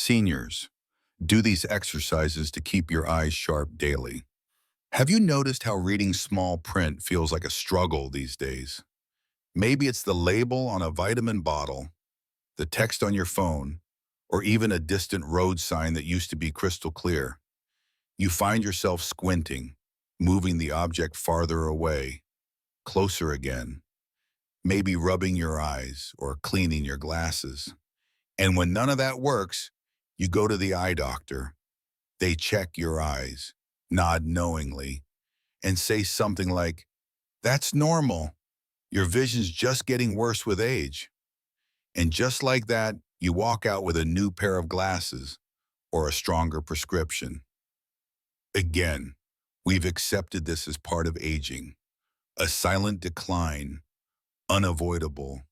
Seniors, do these exercises to keep your eyes sharp daily. Have you noticed how reading small print feels like a struggle these days? Maybe it's the label on a vitamin bottle, the text on your phone, or even a distant road sign that used to be crystal clear. You find yourself squinting, moving the object farther away, closer again, maybe rubbing your eyes or cleaning your glasses. And when none of that works, you go to the eye doctor. They check your eyes, nod knowingly, and say something like, "That's normal. Your vision's just getting worse with age." And just like that, you walk out with a new pair of glasses or a stronger prescription. Again, we've accepted this as part of aging, a silent decline, unavoidable,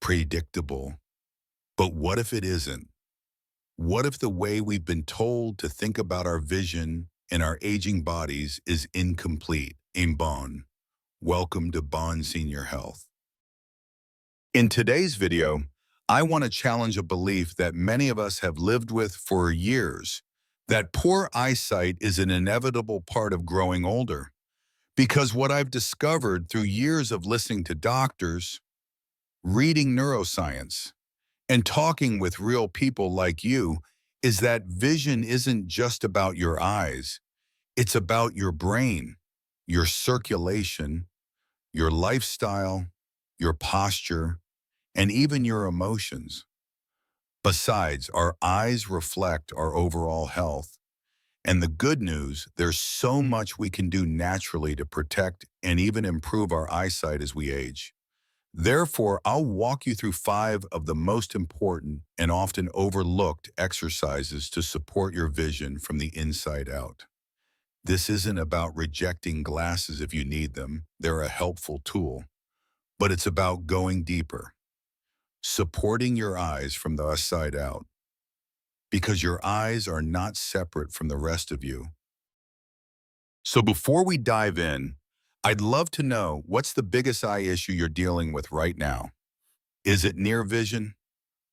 predictable. But what if it isn't? What if the way we've been told to think about our vision and our aging bodies is incomplete? Bon. Welcome to Bon Senior Health. In today's video, I want to challenge a belief that many of us have lived with for years, that poor eyesight is an inevitable part of growing older. Because what I've discovered through years of listening to doctors, reading neuroscience, and talking with real people like you is that vision isn't just about your eyes. It's about your brain, your circulation, your lifestyle, your posture, and even your emotions. Besides, our eyes reflect our overall health. And the good news, there's so much we can do naturally to protect and even improve our eyesight as we age. Therefore, I'll walk you through 5 of the most important and often overlooked exercises to support your vision from the inside out. This isn't about rejecting glasses if you need them. They're a helpful tool. But it's about going deeper, supporting your eyes from the inside out. Because your eyes are not separate from the rest of you. So before we dive in, I'd love to know, what's the biggest eye issue you're dealing with right now? Is it near vision,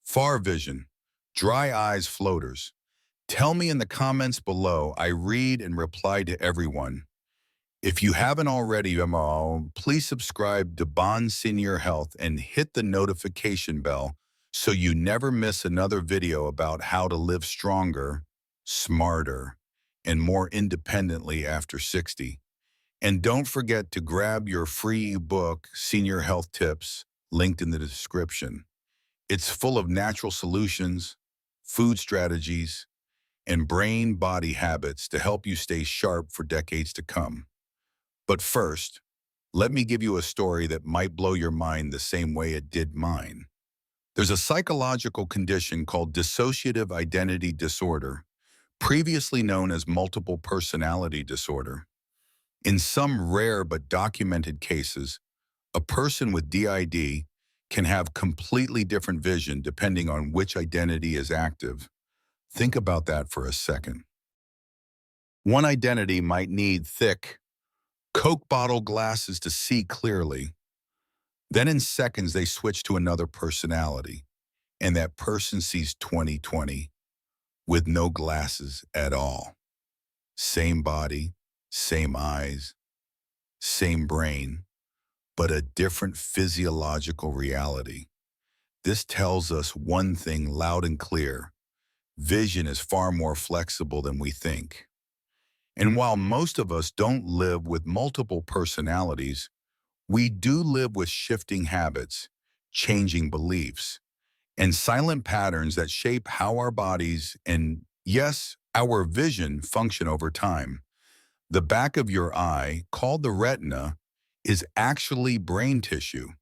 far vision, dry eyes, floaters? Tell me in the comments below. I read and reply to everyone. If you haven't already, please subscribe to Bon Senior Health and hit the notification bell so you never miss another video about how to live stronger, smarter, and more independently after 60. And don't forget to grab your free book, Senior Health Tips, linked in the description. It's full of natural solutions, food strategies, and brain-body habits to help you stay sharp for decades to come. But first, let me give you a story that might blow your mind the same way it did mine. There's a psychological condition called dissociative identity disorder, previously known as multiple personality disorder. In some rare but documented cases, a person with DID can have completely different vision depending on which identity is active. Think about that for a second. One identity might need thick, Coke bottle glasses to see clearly. Then in seconds, they switch to another personality, and that person sees 20/20 with no glasses at all. Same body, same eyes, same brain, but a different physiological reality. This tells us one thing loud and clear: vision is far more flexible than we think. And while most of us don't live with multiple personalities, we do live with shifting habits, changing beliefs, and silent patterns that shape how our bodies and, yes, our vision function over time. The back of your eye, called the retina, is actually brain tissue.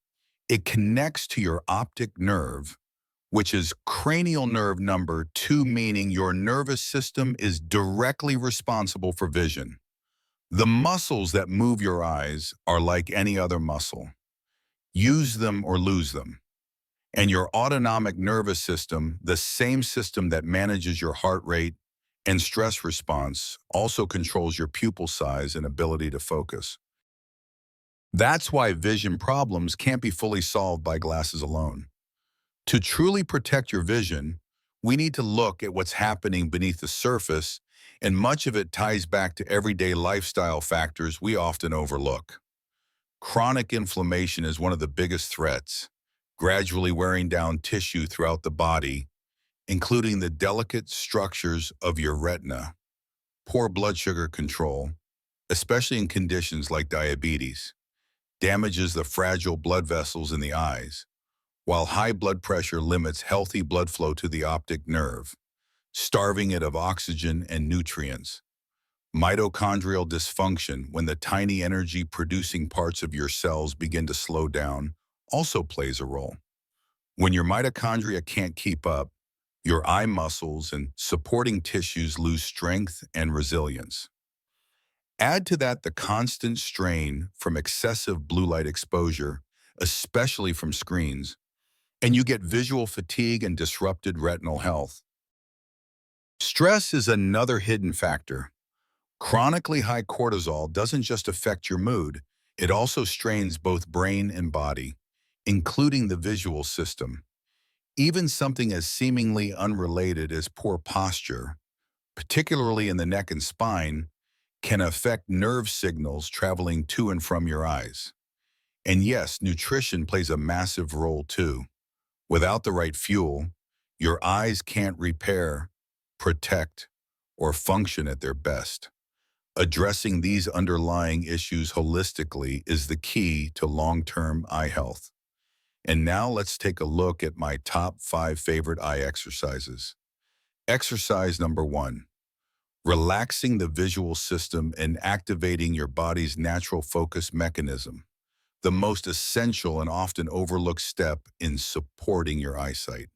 It connects to your optic nerve, which is cranial nerve number 2, meaning your nervous system is directly responsible for vision. The muscles that move your eyes are like any other muscle. Use them or lose them. And your autonomic nervous system, the same system that manages your heart rate and stress response, also controls your pupil size and ability to focus. That's why vision problems can't be fully solved by glasses alone. To truly protect your vision, We need to look at what's happening beneath the surface, and much of it ties back to everyday lifestyle factors we often overlook. Chronic inflammation is one of the biggest threats, gradually wearing down tissue throughout the body, including the delicate structures of your retina. Poor blood sugar control, especially in conditions like diabetes, damages the fragile blood vessels in the eyes, while high blood pressure limits healthy blood flow to the optic nerve, starving it of oxygen and nutrients. Mitochondrial dysfunction, when the tiny energy-producing parts of your cells begin to slow down, also plays a role. When your mitochondria can't keep up, your eye muscles and supporting tissues lose strength and resilience. Add to that the constant strain from excessive blue light exposure, especially from screens, and you get visual fatigue and disrupted retinal health. Stress is another hidden factor. Chronically high cortisol doesn't just affect your mood, it also strains both brain and body, including the visual system. Even something as seemingly unrelated as poor posture, particularly in the neck and spine, can affect nerve signals traveling to and from your eyes. And yes, nutrition plays a massive role too. Without the right fuel, your eyes can't repair, protect, or function at their best. Addressing these underlying issues holistically is the key to long-term eye health. And now let's take a look at my top 5 favorite eye exercises. Exercise number 1. Relaxing the visual system and activating your body's natural focus mechanism, the most essential and often overlooked step in supporting your eyesight.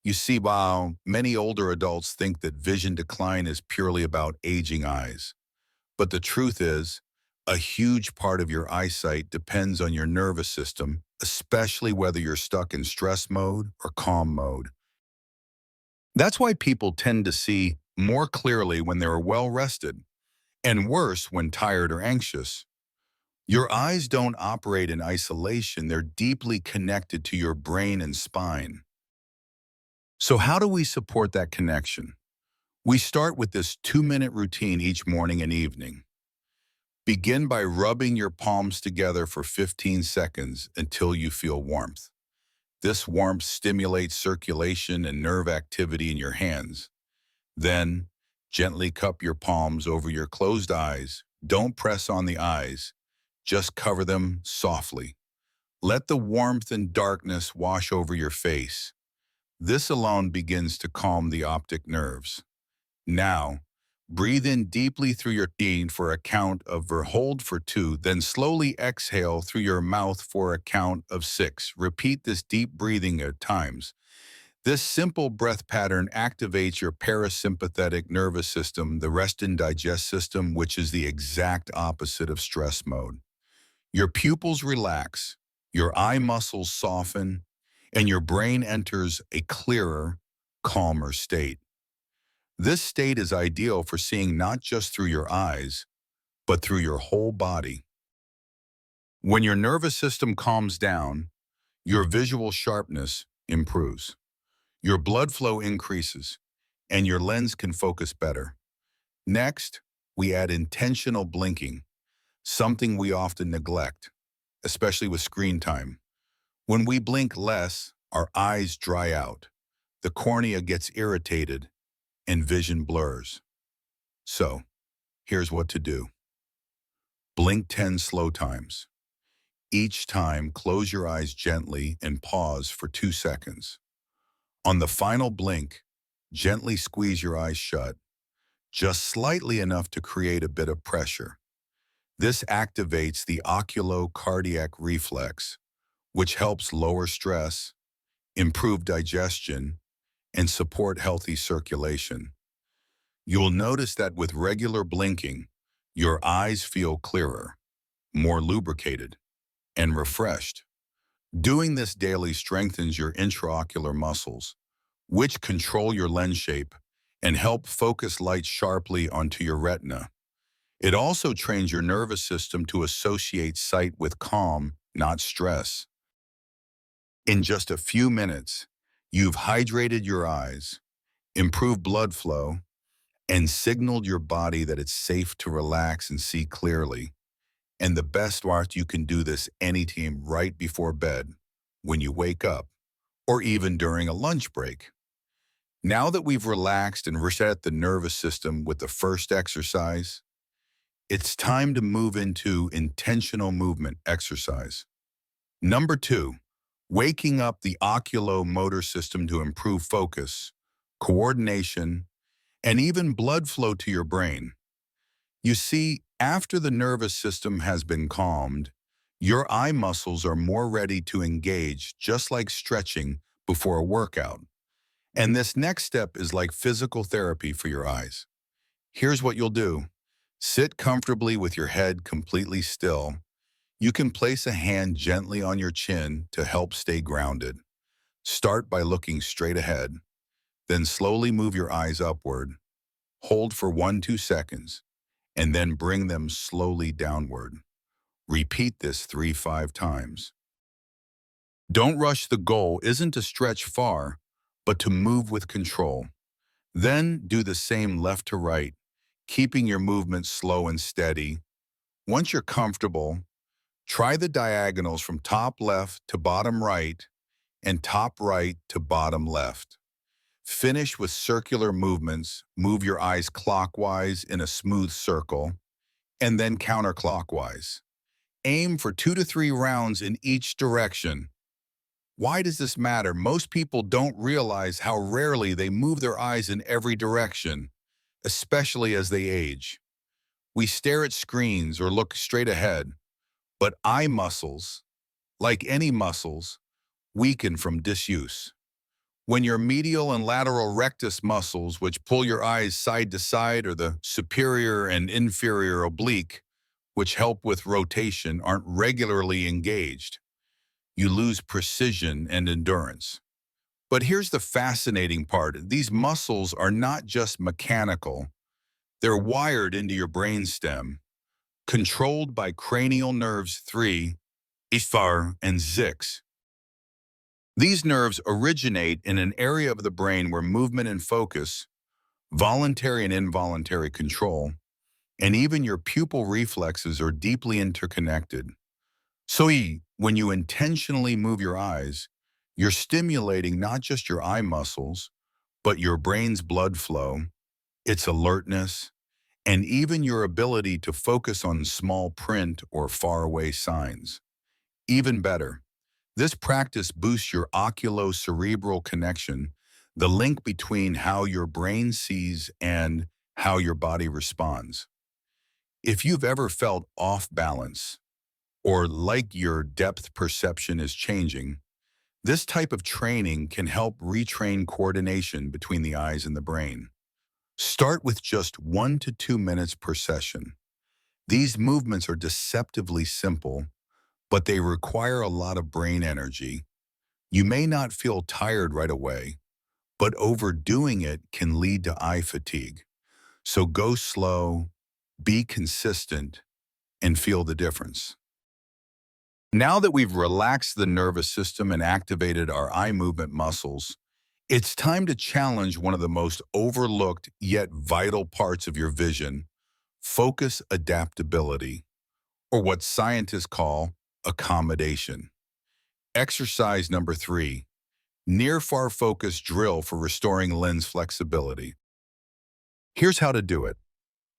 You see, while many older adults think that vision decline is purely about aging eyes, but the truth is, a huge part of your eyesight depends on your nervous system, especially whether you're stuck in stress mode or calm mode. That's why people tend to see more clearly when they're well rested, and worse when tired or anxious. Your eyes don't operate in isolation, they're deeply connected to your brain and spine. So how do we support that connection? We start with this 2-minute routine each morning and evening. Begin by rubbing your palms together for 15 seconds until you feel warmth. This warmth stimulates circulation and nerve activity in your hands. Then, gently cup your palms over your closed eyes. Don't press on the eyes, just cover them softly. Let the warmth and darkness wash over your face. This alone begins to calm the optic nerves. Now, breathe in deeply through your teeth for a count of or hold for 2, then slowly exhale through your mouth for a count of 6. Repeat this deep breathing at times. This simple breath pattern activates your parasympathetic nervous system, the rest and digest system, which is the exact opposite of stress mode. Your pupils relax, your eye muscles soften, and your brain enters a clearer, calmer state. This state is ideal for seeing not just through your eyes, but through your whole body. When your nervous system calms down, your visual sharpness improves. Your blood flow increases, and your lens can focus better. Next, we add intentional blinking, something we often neglect, especially with screen time. When we blink less, our eyes dry out, the cornea gets irritated, and vision blurs. So, here's what to do. Blink 10 slow times. Each time, close your eyes gently and pause for 2 seconds. On the final blink, gently squeeze your eyes shut, just slightly enough to create a bit of pressure. This activates the oculocardiac reflex, which helps lower stress, improve digestion, and support healthy circulation. You'll notice that with regular blinking, your eyes feel clearer, more lubricated, and refreshed. Doing this daily strengthens your intraocular muscles, which control your lens shape and help focus light sharply onto your retina. It also trains your nervous system to associate sight with calm, not stress. In just a few minutes, You've hydrated your eyes, improved blood flow, and signaled your body that it's safe to relax and see clearly. And the best part, you can do this anytime right before bed, when you wake up, or even during a lunch break. Now that we've relaxed and reset the nervous system with the first exercise, it's time to move into intentional movement exercise. Number 2, waking up the oculomotor system to improve focus, coordination, and even blood flow to your brain. You see, after the nervous system has been calmed, your eye muscles are more ready to engage, just like stretching before a workout. And this next step is like physical therapy for your eyes. Here's what you'll do. Sit comfortably with your head completely still. You can place a hand gently on your chin to help stay grounded. Start by looking straight ahead, then slowly move your eyes upward. Hold for 1-2 seconds, and then bring them slowly downward. Repeat this 3-5 times. Don't rush. The goal isn't to stretch far, but to move with control. Then do the same left to right, keeping your movement slow and steady. Once you're comfortable, try the diagonals from top left to bottom right and top right to bottom left. Finish with circular movements. Move your eyes clockwise in a smooth circle, and then counterclockwise. Aim for 2 to 3 rounds in each direction. Why does this matter? Most people don't realize how rarely they move their eyes in every direction, especially as they age. We stare at screens or look straight ahead, but eye muscles, like any muscles, weaken from disuse. When your medial and lateral rectus muscles, which pull your eyes side to side, or the superior and inferior oblique, which help with rotation, aren't regularly engaged, you lose precision and endurance. But here's the fascinating part. These muscles are not just mechanical. They're wired into your brainstem, controlled by cranial nerves 3, Ifar, and 6. These nerves originate in an area of the brain where movement and focus, voluntary and involuntary control, and even your pupil reflexes are deeply interconnected. When you intentionally move your eyes, you're stimulating not just your eye muscles, but your brain's blood flow, its alertness, and even your ability to focus on small print or faraway signs. Even better, this practice boosts your oculocerebral connection, the link between how your brain sees and how your body responds. If you've ever felt off balance, or like your depth perception is changing, this type of training can help retrain coordination between the eyes and the brain. Start with just 1 to 2 minutes per session. These movements are deceptively simple, but they require a lot of brain energy. You may not feel tired right away, but overdoing it can lead to eye fatigue. So go slow, be consistent, and feel the difference. Now that we've relaxed the nervous system and activated our eye movement muscles, it's time to challenge one of the most overlooked yet vital parts of your vision: focus adaptability, or what scientists call accommodation. Exercise number 3, near-far focus drill for restoring lens flexibility. Here's how to do it.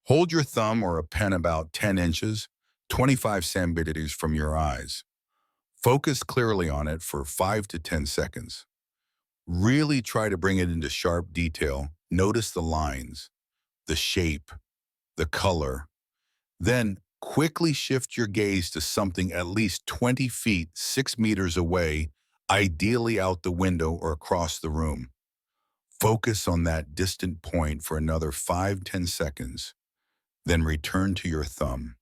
Hold your thumb or a pen about 10 inches, 25 centimeters from your eyes. Focus clearly on it for 5 to 10 seconds. Really try to bring it into sharp detail. Notice the lines, the shape, the color. Then quickly shift your gaze to something at least 20 feet, 6 meters away, ideally out the window or across the room. Focus on that distant point for another 5-10 seconds, then return to your thumb.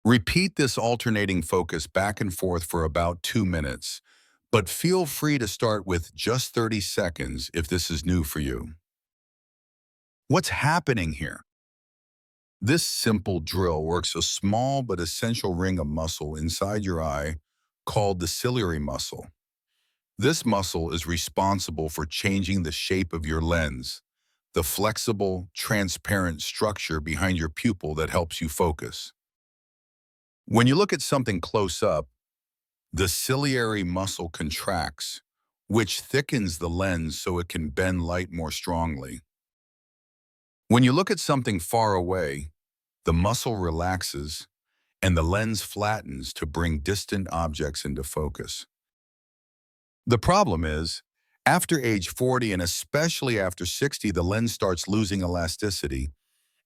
Repeat this alternating focus back and forth for about 2 minutes, but feel free to start with just 30 seconds if this is new for you. What's happening here? This simple drill works a small but essential ring of muscle inside your eye called the ciliary muscle. This muscle is responsible for changing the shape of your lens, the flexible, transparent structure behind your pupil that helps you focus. When you look at something close up, the ciliary muscle contracts, which thickens the lens so it can bend light more strongly. When you look at something far away, the muscle relaxes and the lens flattens to bring distant objects into focus. The problem is, after age 40 and especially after 60, the lens starts losing elasticity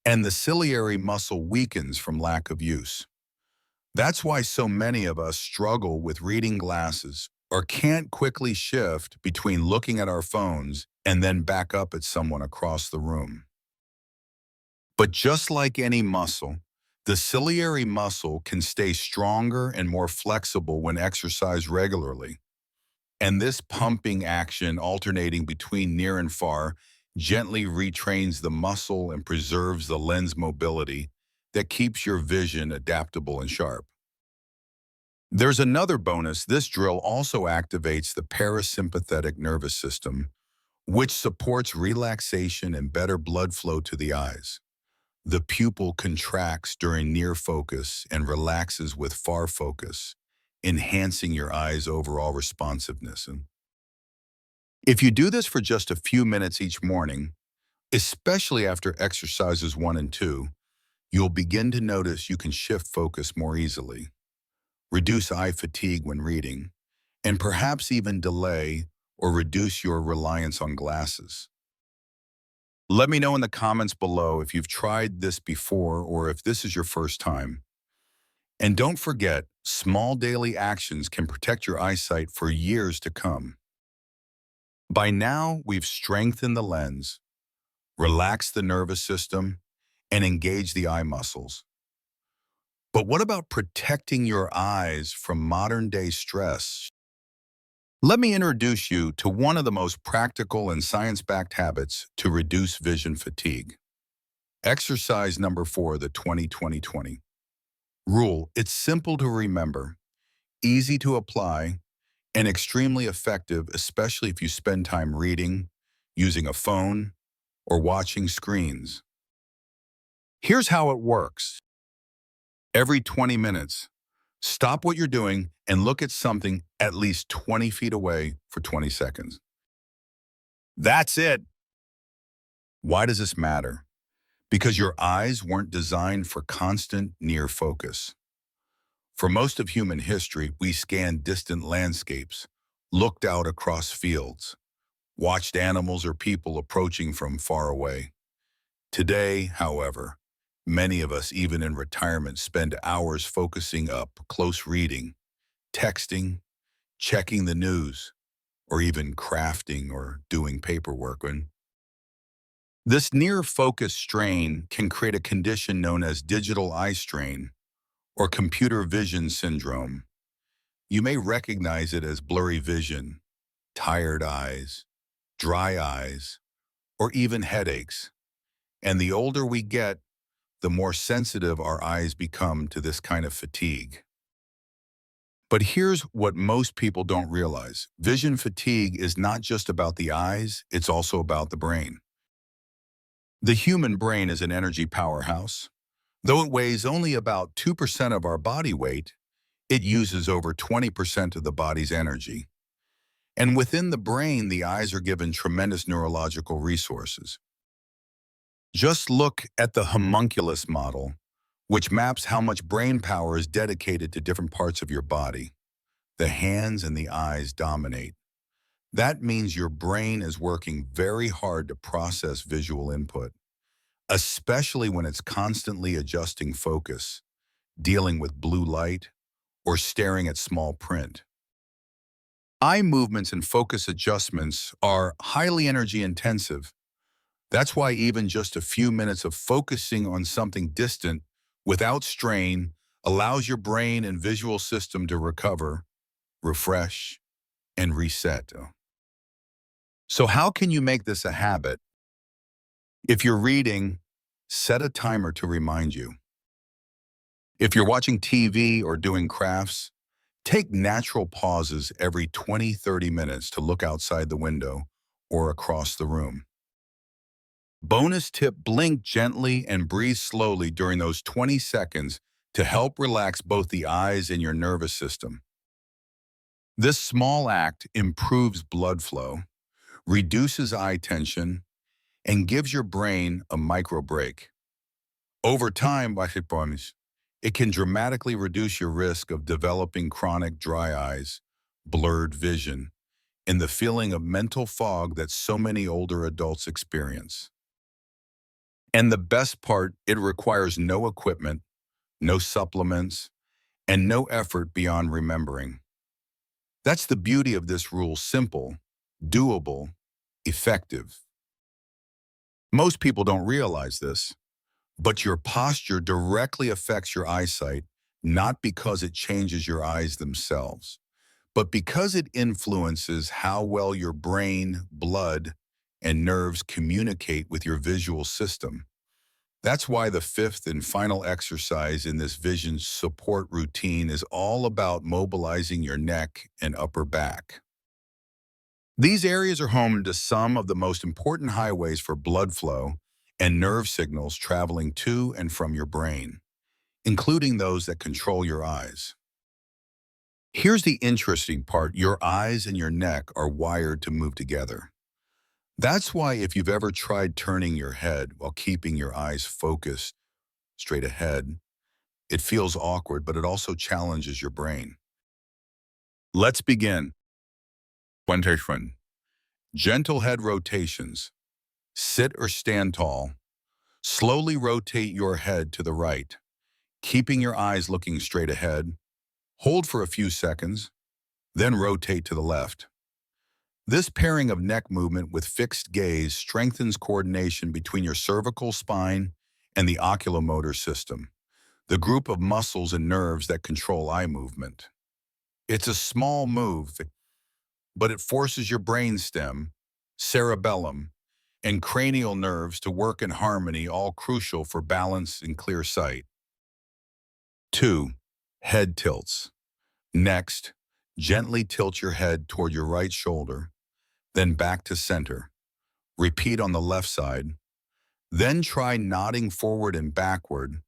and the ciliary muscle weakens from lack of use. That's why so many of us struggle with reading glasses or can't quickly shift between looking at our phones and then back up at someone across the room. But just like any muscle, the ciliary muscle can stay stronger and more flexible when exercised regularly. And this pumping action, alternating between near and far, gently retrains the muscle and preserves the lens mobility that keeps your vision adaptable and sharp. There's another bonus. This drill also activates the parasympathetic nervous system, which supports relaxation and better blood flow to the eyes. The pupil contracts during near focus and relaxes with far focus, enhancing your eye's overall responsiveness. And if you do this for just a few minutes each morning, especially after exercises 1 and 2, you'll begin to notice you can shift focus more easily, reduce eye fatigue when reading, and perhaps even delay or reduce your reliance on glasses. Let me know in the comments below if you've tried this before or if this is your first time. And don't forget, small daily actions can protect your eyesight for years to come. By now, we've strengthened the lens, relaxed the nervous system, and engaged the eye muscles. But what about protecting your eyes from modern-day stress? Let me introduce you to one of the most practical and science-backed habits to reduce vision fatigue. Exercise number 4, the 20-20-20 rule. It's simple to remember, easy to apply, and extremely effective, especially if you spend time reading, using a phone, or watching screens. Here's how it works. Every 20 minutes, stop what you're doing and look at something at least 20 feet away for 20 seconds. That's it. Why does this matter? Because your eyes weren't designed for constant near focus. For most of human history, we scanned distant landscapes, looked out across fields, watched animals or people approaching from far away. Today, however, many of us, even in retirement, spend hours focusing up, close reading, texting, checking the news, or even crafting or doing paperwork. And this near focus strain can create a condition known as digital eye strain or computer vision syndrome. You may recognize it as blurry vision, tired eyes, dry eyes, or even headaches. And the older we get, the more sensitive our eyes become to this kind of fatigue. But here's what most people don't realize. Vision fatigue is not just about the eyes, it's also about the brain. The human brain is an energy powerhouse. Though it weighs only about 2% of our body weight, it uses over 20% of the body's energy. And within the brain, the eyes are given tremendous neurological resources. Just look at the homunculus model, which maps how much brain power is dedicated to different parts of your body. The hands and the eyes dominate. That means your brain is working very hard to process visual input, especially when it's constantly adjusting focus, dealing with blue light, or staring at small print. Eye movements and focus adjustments are highly energy intensive. That's why even just a few minutes of focusing on something distant without strain allows your brain and visual system to recover, refresh, and reset. So how can you make this a habit? If you're reading, set a timer to remind you. If you're watching TV or doing crafts, Take natural pauses every 20-30 minutes to look outside the window or across the room. Bonus tip, blink gently and breathe slowly during those 20 seconds to help relax both the eyes and your nervous system. This small act improves blood flow, reduces eye tension, and gives your brain a micro break. Over time, it can dramatically reduce your risk of developing chronic dry eyes, blurred vision, and the feeling of mental fog that so many older adults experience. And the best part, it requires no equipment, no supplements, and no effort beyond remembering. That's the beauty of this rule: simple, doable, effective. Most people don't realize this, but your posture directly affects your eyesight, not because it changes your eyes themselves, but because it influences how well your brain, blood, and nerves communicate with your visual system. That's why the fifth and final exercise in this vision support routine is all about mobilizing your neck and upper back. These areas are home to some of the most important highways for blood flow and nerve signals traveling to and from your brain, including those that control your eyes. Here's the interesting part: your eyes and your neck are wired to move together. That's why if you've ever tried turning your head while keeping your eyes focused straight ahead, it feels awkward, but it also challenges your brain. Let's begin. 1. Gentle head rotations. Sit or stand tall. Slowly rotate your head to the right, keeping your eyes looking straight ahead. Hold for a few seconds, then rotate to the left. This pairing of neck movement with fixed gaze strengthens coordination between your cervical spine and the oculomotor system, the group of muscles and nerves that control eye movement. It's a small move, but it forces your brainstem, cerebellum, and cranial nerves to work in harmony, all crucial for balance and clear sight. 2. Head tilts. Next, gently tilt your head toward your right shoulder, then back to center. Repeat on the left side. Then try nodding forward and backward,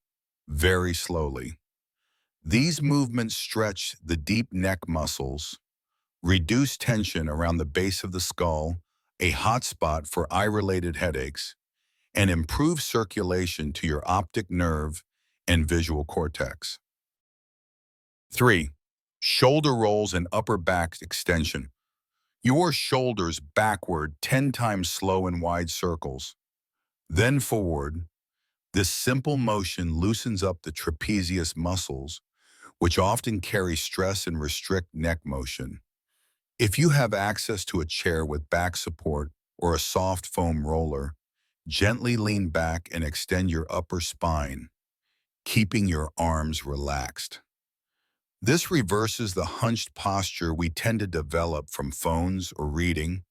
very slowly. These movements stretch the deep neck muscles, reduce tension around the base of the skull, a hotspot for eye-related headaches, and improve circulation to your optic nerve and visual cortex. 3. Shoulder rolls and upper back extension. Your shoulders backward 10 times slow in wide circles, then forward. This simple motion loosens up the trapezius muscles, which often carry stress and restrict neck motion. If you have access to a chair with back support or a soft foam roller, gently lean back and extend your upper spine, keeping your arms relaxed. This reverses the hunched posture we tend to develop from phones or reading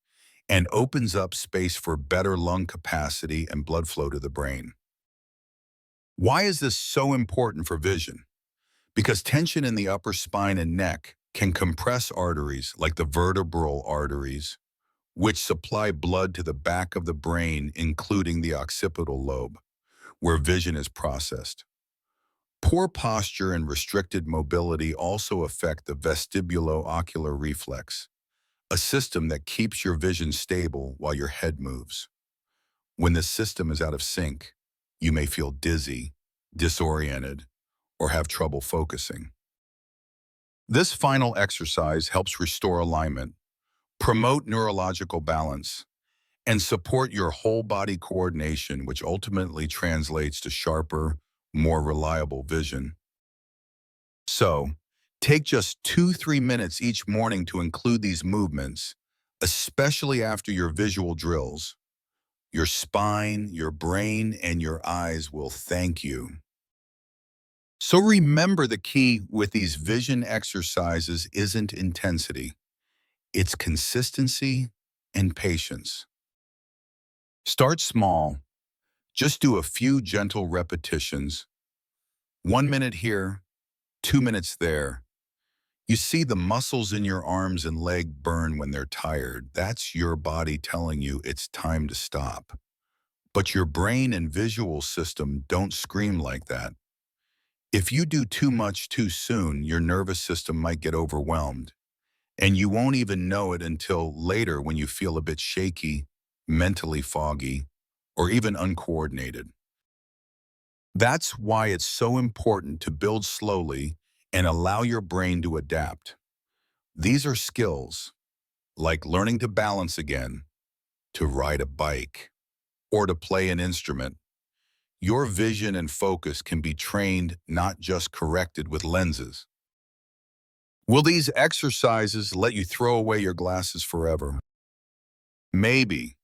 and opens up space for better lung capacity and blood flow to the brain. Why is this so important for vision? Because tension in the upper spine and neck can compress arteries like the vertebral arteries, which supply blood to the back of the brain, including the occipital lobe, where vision is processed. Poor posture and restricted mobility also affect the vestibulo-ocular reflex, a system that keeps your vision stable while your head moves. When the system is out of sync, you may feel dizzy, disoriented, or have trouble focusing. This final exercise helps restore alignment, promote neurological balance, and support your whole body coordination, which ultimately translates to sharper, more reliable vision. So, take just 2-3 minutes each morning to include these movements, especially after your visual drills. Your spine, your brain, and your eyes will thank you. So remember, the key with these vision exercises isn't intensity. It's consistency and patience. Start small. Just do a few gentle repetitions. 1 minute here, 2 minutes there. You see the muscles in your arms and leg burn when they're tired. That's your body telling you it's time to stop. But your brain and visual system don't scream like that. If you do too much too soon, your nervous system might get overwhelmed, and you won't even know it until later when you feel a bit shaky, mentally foggy, or even uncoordinated. That's why it's so important to build slowly and allow your brain to adapt. These are skills like learning to balance again, to ride a bike, or to play an instrument. Your vision and focus can be trained, not just corrected with lenses. Will these exercises let you throw away your glasses forever? Maybe.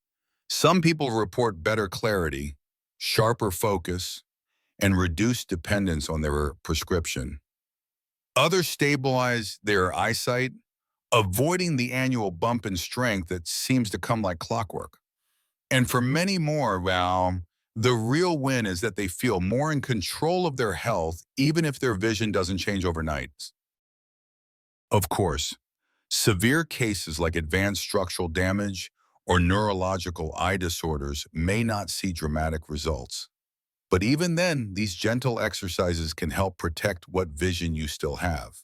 Some people report better clarity, sharper focus, and reduced dependence on their prescription. Others stabilize their eyesight, avoiding the annual bump in strength that seems to come like clockwork. And for many more, well, the real win is that they feel more in control of their health, even if their vision doesn't change overnight. Of course, severe cases like advanced structural damage or neurological eye disorders may not see dramatic results. But even then, these gentle exercises can help protect what vision you still have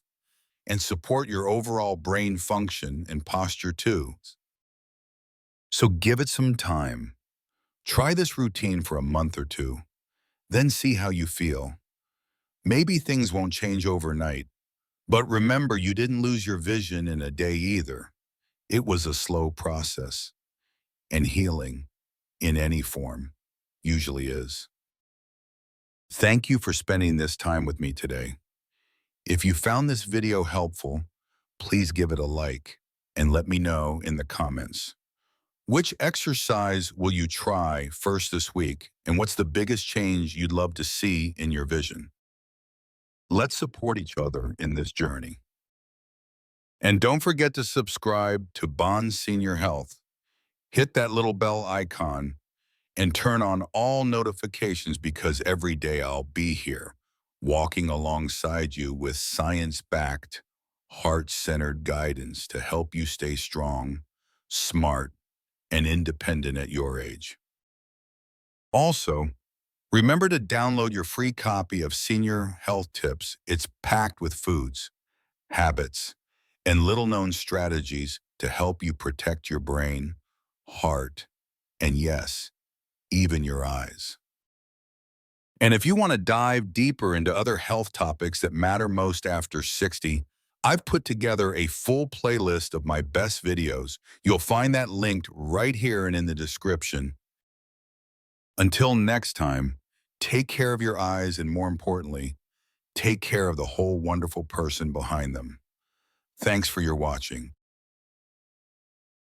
and support your overall brain function and posture too. So give it some time. Try this routine for a month or two, then see how you feel. Maybe things won't change overnight, but remember you didn't lose your vision in a day either. It was a slow process, and healing, in any form, usually is. Thank you for spending this time with me today. If you found this video helpful, please give it a like and let me know in the comments. Which exercise will you try first this week, and what's the biggest change you'd love to see in your vision? Let's support each other in this journey. And don't forget to subscribe to Bond Senior Health. Hit that little bell icon and turn on all notifications because every day I'll be here, walking alongside you with science-backed, heart-centered guidance to help you stay strong, smart, and independent at your age. Also, remember to download your free copy of Senior Health Tips. It's packed with foods, habits, and little-known strategies to help you protect your brain, heart, and yes, even your eyes. And if you want to dive deeper into other health topics that matter most after 60, I've put together a full playlist of my best videos. You'll find that linked right here and in the description. Until next time, take care of your eyes and more importantly, take care of the whole wonderful person behind them. Thanks for your watching.